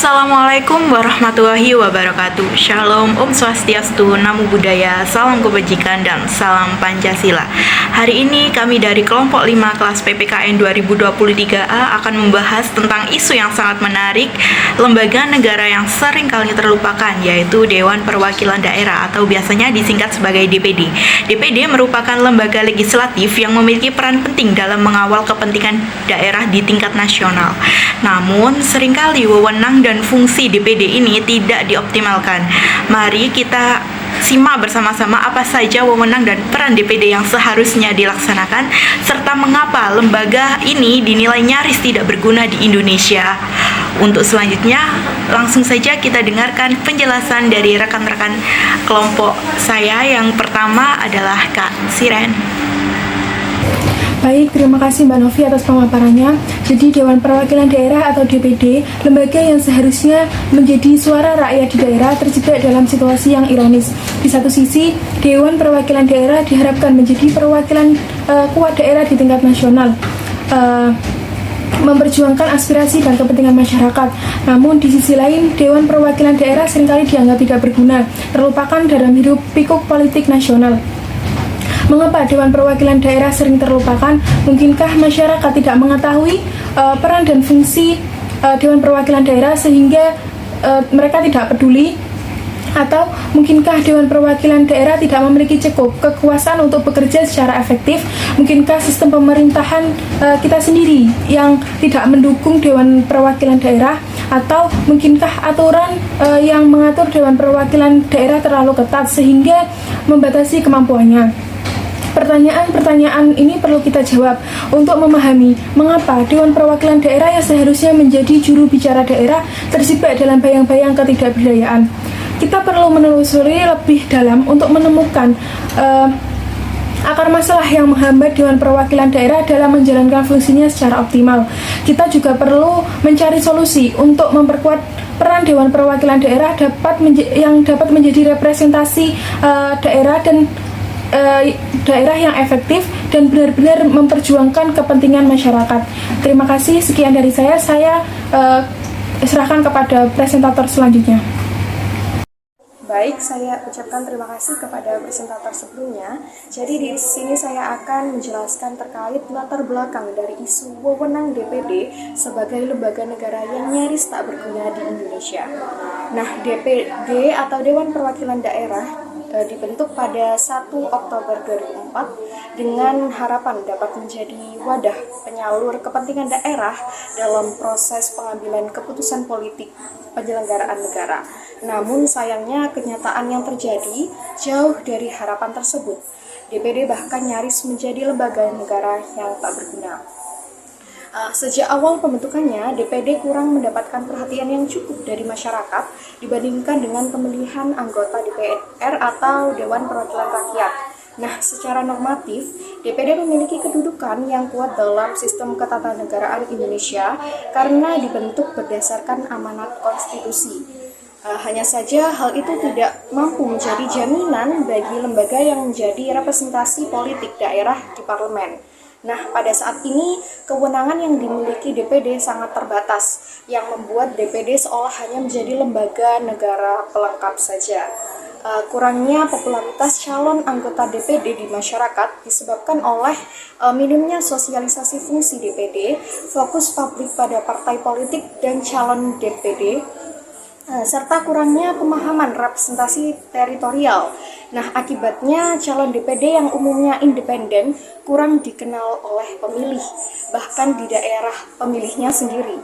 Assalamualaikum warahmatullahi wabarakatuh. Shalom, Om Swastiastu, Namo Buddhaya, Salam Kebajikan, dan Salam Pancasila. Hari ini kami dari kelompok 5 kelas PPKN 2023A akan membahas tentang isu yang sangat menarik, lembaga negara yang sering kali terlupakan, yaitu Dewan Perwakilan Daerah atau biasanya disingkat sebagai DPD. DPD merupakan lembaga legislatif yang memiliki peran penting dalam mengawal kepentingan daerah di tingkat nasional. Namun, seringkali wewenang dan fungsi DPD ini tidak dioptimalkan. Mari kita simak bersama-sama apa saja wewenang dan peran DPD yang seharusnya dilaksanakan, serta mengapa lembaga ini dinilai nyaris tidak berguna di Indonesia. Untuk selanjutnya, langsung saja kita dengarkan penjelasan dari rekan-rekan kelompok saya. Yang pertama adalah Kak Siren. Baik, terima kasih Mbak Novi atas pemaparannya. Jadi Dewan Perwakilan Daerah atau DPD, lembaga yang seharusnya menjadi suara rakyat di daerah, terjebak dalam situasi yang ironis. Di satu sisi, Dewan Perwakilan Daerah diharapkan menjadi perwakilan kuat daerah di tingkat nasional, memperjuangkan aspirasi dan kepentingan masyarakat. Namun di sisi lain, Dewan Perwakilan Daerah seringkali dianggap tidak berguna, terlupakan dalam hidup pikuk politik nasional. Mengapa Dewan Perwakilan Daerah sering terlupakan? Mungkinkah masyarakat tidak mengetahui peran dan fungsi Dewan Perwakilan Daerah sehingga mereka tidak peduli? Atau mungkinkah Dewan Perwakilan Daerah tidak memiliki cukup kekuasaan untuk bekerja secara efektif? Mungkinkah sistem pemerintahan kita sendiri yang tidak mendukung Dewan Perwakilan Daerah? Atau mungkinkah aturan yang mengatur Dewan Perwakilan Daerah terlalu ketat sehingga membatasi kemampuannya? Pertanyaan-pertanyaan ini perlu kita jawab untuk memahami mengapa Dewan Perwakilan Daerah yang seharusnya menjadi juru bicara daerah terjebak dalam bayang-bayang ketidakberdayaan. Kita perlu menelusuri lebih dalam untuk menemukan akar masalah yang menghambat Dewan Perwakilan Daerah dalam menjalankan fungsinya secara optimal. Kita juga perlu mencari solusi untuk memperkuat peran Dewan Perwakilan Daerah yang dapat menjadi representasi daerah dan daerah yang efektif dan benar-benar memperjuangkan kepentingan masyarakat. Terima kasih, sekian dari saya serahkan kepada presentator selanjutnya. Baik, saya ucapkan terima kasih kepada presentator sebelumnya. Jadi di sini saya akan menjelaskan terkait latar belakang dari isu wewenang DPD sebagai lembaga negara yang nyaris tak berguna di Indonesia. Nah, DPD atau Dewan Perwakilan Daerah dibentuk pada 1 Oktober 2004 dengan harapan dapat menjadi wadah penyalur kepentingan daerah dalam proses pengambilan keputusan politik penyelenggaraan negara. Namun sayangnya kenyataan yang terjadi jauh dari harapan tersebut. DPD bahkan nyaris menjadi lembaga negara yang tak berguna. Sejak awal pembentukannya, DPD kurang mendapatkan perhatian yang cukup dari masyarakat dibandingkan dengan pemilihan anggota DPR atau Dewan Perwakilan Rakyat. Nah, secara normatif, DPD memiliki kedudukan yang kuat dalam sistem ketatanegaraan Indonesia karena dibentuk berdasarkan amanat konstitusi. Hanya saja hal itu tidak mampu menjadi jaminan bagi lembaga yang menjadi representasi politik daerah di parlemen. Nah, pada saat ini, kewenangan yang dimiliki DPD sangat terbatas, yang membuat DPD seolah hanya menjadi lembaga negara pelengkap saja. Kurangnya popularitas calon anggota DPD di masyarakat disebabkan oleh minimnya sosialisasi fungsi DPD, fokus publik pada partai politik dan calon DPD, serta kurangnya pemahaman representasi teritorial. Nah, akibatnya calon DPD yang umumnya independen kurang dikenal oleh pemilih, bahkan di daerah pemilihnya sendiri.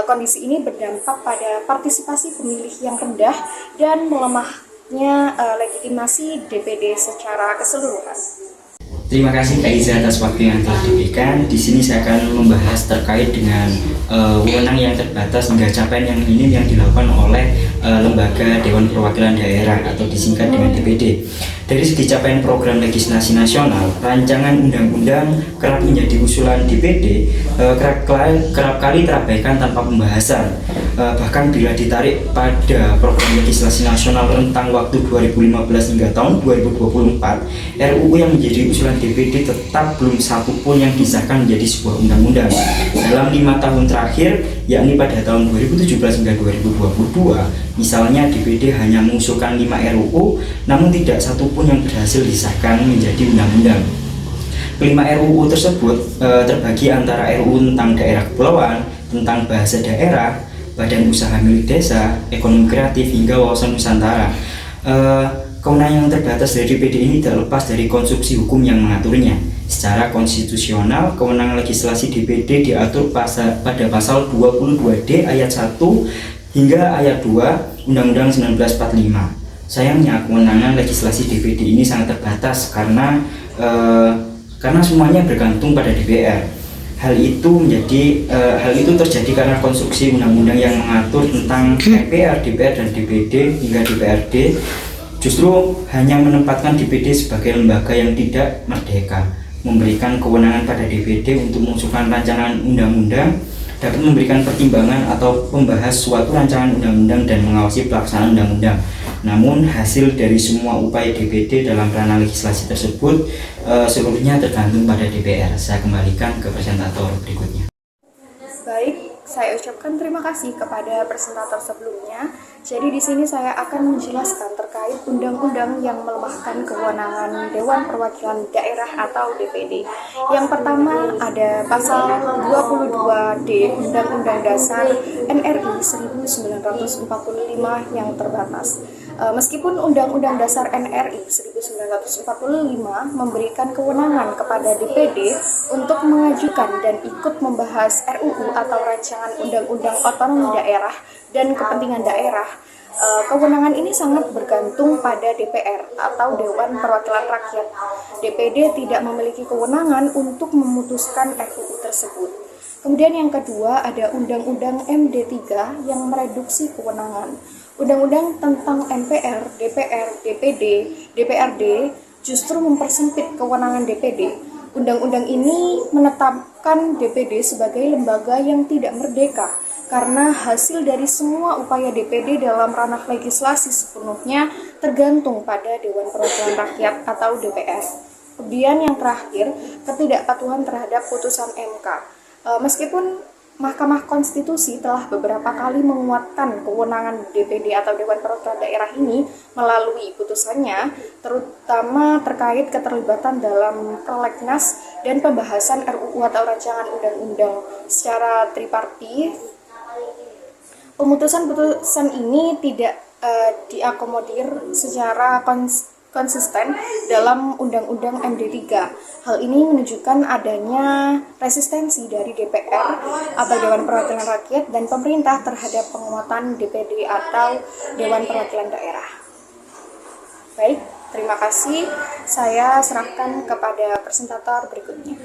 Kondisi ini berdampak pada partisipasi pemilih yang rendah dan melemahnya legitimasi DPD secara keseluruhan. Terima kasih Kak Iza atas waktu yang telah diberikan. Di sini saya akan membahas terkait dengan wewenang yang terbatas hingga capaian yang minim yang dilakukan oleh lembaga Dewan Perwakilan Daerah atau disingkat dengan DPD. Dari segi capaian program legislasi nasional, rancangan undang-undang kerap menjadi usulan DPD kerap kali terabaikan tanpa pembahasan. Bahkan bila ditarik pada program legislasi nasional rentang waktu 2015 hingga tahun 2024, RUU yang menjadi usulan DPD tetap belum satu pun yang disahkan menjadi sebuah undang-undang. Dalam 5 tahun terakhir, yakni pada tahun 2017 hingga 2022, misalnya DPD hanya mengusulkan 5 RUU, namun tidak satu pun yang berhasil disahkan menjadi undang-undang. Kelima RUU tersebut terbagi antara RUU tentang daerah kepulauan, tentang bahasa daerah, badan usaha milik desa, ekonomi kreatif, hingga wawasan Nusantara. Kewenangan yang terbatas dari DPD ini tidak lepas dari konstruksi hukum yang mengaturnya. Secara konstitusional, kewenangan legislasi DPD diatur pada pasal 22D ayat 1 hingga ayat 2 Undang-Undang 1945. Sayangnya, kewenangan legislasi DPD ini sangat terbatas karena semuanya bergantung pada DPR. Hal itu terjadi karena konstruksi undang-undang yang mengatur tentang MPR, DPR, dan DPD hingga DPRD justru hanya menempatkan DPD sebagai lembaga yang tidak merdeka, memberikan kewenangan pada DPD untuk mengusulkan rancangan undang-undang, dapat memberikan pertimbangan atau membahas suatu rancangan undang-undang dan mengawasi pelaksanaan undang-undang. Namun hasil dari semua upaya DPD dalam ranah legislasi tersebut seluruhnya tergantung pada DPR. Saya kembalikan ke presentator berikutnya. Baik, saya ucapkan terima kasih kepada presentator sebelumnya. Jadi di sini saya akan menjelaskan terkait undang-undang yang melemahkan kewenangan Dewan Perwakilan Daerah atau DPD. Yang pertama ada pasal 22D Undang-Undang Dasar NRI 1945 yang terbatas. Meskipun Undang-Undang Dasar NRI 1945 memberikan kewenangan kepada DPD untuk mengajukan dan ikut membahas RUU atau rancangan undang-undang otonomi daerah dan kepentingan daerah, kewenangan ini sangat bergantung pada DPR atau Dewan Perwakilan Rakyat. DPD tidak memiliki kewenangan untuk memutuskan RUU tersebut. Kemudian yang kedua ada Undang-Undang MD3 yang mereduksi kewenangan. Undang-undang tentang MPR, DPR, DPD, DPRD justru mempersempit kewenangan DPD. Undang-undang ini menetapkan DPD sebagai lembaga yang tidak merdeka karena hasil dari semua upaya DPD dalam ranah legislasi sepenuhnya tergantung pada Dewan Perwakilan Rakyat atau DPR. Kemudian yang terakhir, ketidakpatuhan terhadap putusan MK. Meskipun Mahkamah Konstitusi telah beberapa kali menguatkan kewenangan DPD atau Dewan Perwakilan Daerah ini melalui putusannya, terutama terkait keterlibatan dalam prolegnas dan pembahasan RUU atau rancangan undang-undang secara tripartit. Pemutusan-putusan ini tidak diakomodir secara konsisten dalam Undang-Undang MD3. Hal ini menunjukkan adanya resistensi dari DPR atau Dewan Perwakilan Rakyat dan pemerintah terhadap penguatan DPD atau Dewan Perwakilan Daerah. Baik, terima kasih. Saya serahkan kepada presentator berikutnya.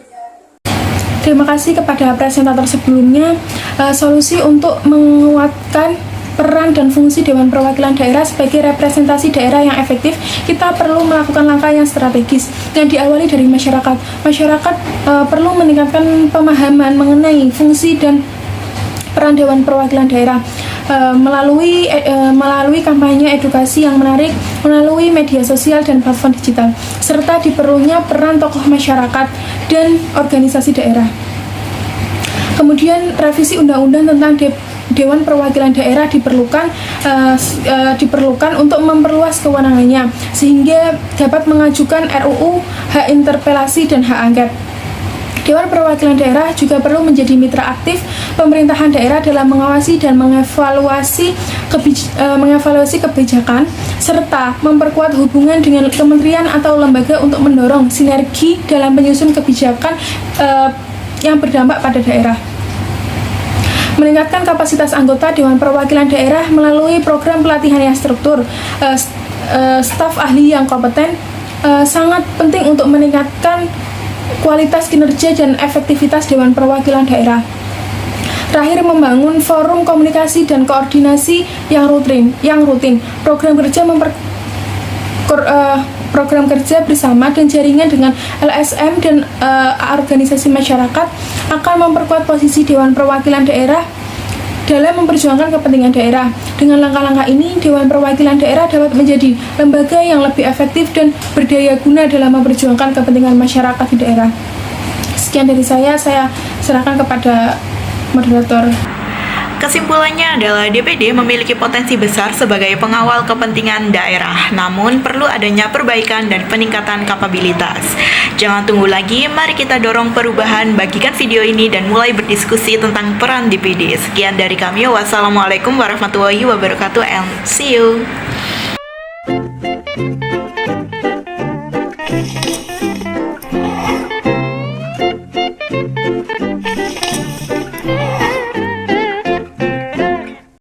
Terima kasih kepada presentator sebelumnya. Solusi untuk menguatkan peran dan fungsi Dewan Perwakilan Daerah sebagai representasi daerah yang efektif, kita perlu melakukan langkah yang strategis yang diawali dari masyarakat. Masyarakat perlu meningkatkan pemahaman mengenai fungsi dan peran Dewan Perwakilan Daerah melalui kampanye edukasi yang menarik, melalui media sosial dan platform digital, serta diperlunya peran tokoh masyarakat dan organisasi daerah. Kemudian revisi undang-undang tentang Dewan Perwakilan Daerah diperlukan untuk memperluas kewenangannya sehingga dapat mengajukan RUU, hak interpelasi, dan hak angket. Dewan Perwakilan Daerah juga perlu menjadi mitra aktif pemerintahan daerah dalam mengawasi dan mengevaluasi kebijakan serta memperkuat hubungan dengan kementerian atau lembaga untuk mendorong sinergi dalam penyusun kebijakan yang berdampak pada daerah. Meningkatkan kapasitas anggota Dewan Perwakilan Daerah melalui program pelatihan yang struktur, staf ahli yang kompeten sangat penting untuk meningkatkan kualitas kinerja dan efektivitas Dewan Perwakilan Daerah. Terakhir, membangun forum komunikasi dan koordinasi yang rutin. Program kerja bersama dan jaringan dengan LSM dan organisasi masyarakat akan memperkuat posisi Dewan Perwakilan Daerah dalam memperjuangkan kepentingan daerah. Dengan langkah-langkah ini, Dewan Perwakilan Daerah dapat menjadi lembaga yang lebih efektif dan berdaya guna dalam memperjuangkan kepentingan masyarakat di daerah. Sekian dari saya serahkan kepada moderator. Kesimpulannya adalah DPD memiliki potensi besar sebagai pengawal kepentingan daerah, namun perlu adanya perbaikan dan peningkatan kapabilitas. Jangan tunggu lagi, mari kita dorong perubahan, bagikan video ini dan mulai berdiskusi tentang peran DPD. Sekian dari kami, wassalamualaikum warahmatullahi wabarakatuh and see you.